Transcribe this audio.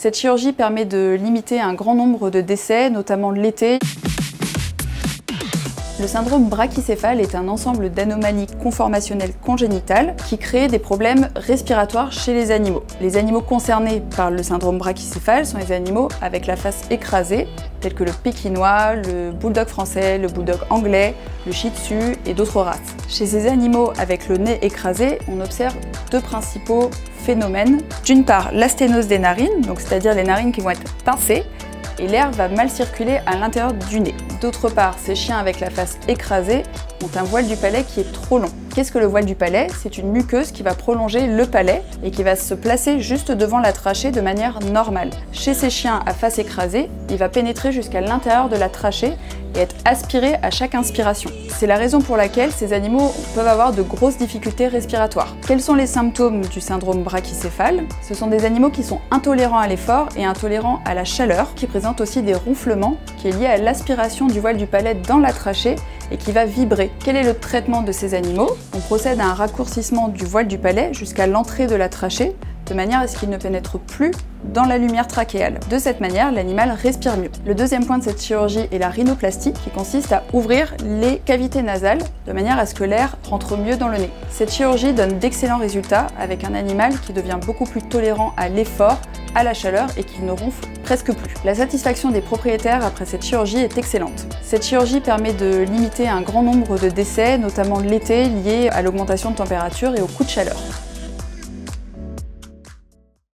Cette chirurgie permet de limiter un grand nombre de décès, notamment l'été. Le syndrome brachycéphale est un ensemble d'anomalies conformationnelles congénitales qui créent des problèmes respiratoires chez les animaux. Les animaux concernés par le syndrome brachycéphale sont les animaux avec la face écrasée, tels que le pékinois, le bulldog français, le bulldog anglais, le shih tzu et d'autres races. Chez ces animaux avec le nez écrasé, on observe deux principaux phénomènes. D'une part, l'asténose des narines, c'est-à-dire les narines qui vont être pincées, et l'air va mal circuler à l'intérieur du nez. D'autre part, ces chiens avec la face écrasée ont un voile du palais qui est trop long. Qu'est-ce que le voile du palais? C'est une muqueuse qui va prolonger le palais et qui va se placer juste devant la trachée de manière normale. Chez ces chiens à face écrasée, il va pénétrer jusqu'à l'intérieur de la trachée et être aspiré à chaque inspiration. C'est la raison pour laquelle ces animaux peuvent avoir de grosses difficultés respiratoires. Quels sont les symptômes du syndrome brachycéphale? Ce sont des animaux qui sont intolérants à l'effort et intolérants à la chaleur, qui présentent aussi des ronflements, qui est lié à l'aspiration du voile du palais dans la trachée et qui va vibrer. Quel est le traitement de ces animaux? On procède à un raccourcissement du voile du palais jusqu'à l'entrée de la trachée, de manière à ce qu'il ne pénètre plus dans la lumière trachéale. De cette manière, l'animal respire mieux. Le deuxième point de cette chirurgie est la rhinoplastie, qui consiste à ouvrir les cavités nasales de manière à ce que l'air rentre mieux dans le nez. Cette chirurgie donne d'excellents résultats avec un animal qui devient beaucoup plus tolérant à l'effort, à la chaleur et qui ne ronfle presque plus. La satisfaction des propriétaires après cette chirurgie est excellente. Cette chirurgie permet de limiter un grand nombre de décès, notamment l'été, liés à l'augmentation de température et aux coups de chaleur.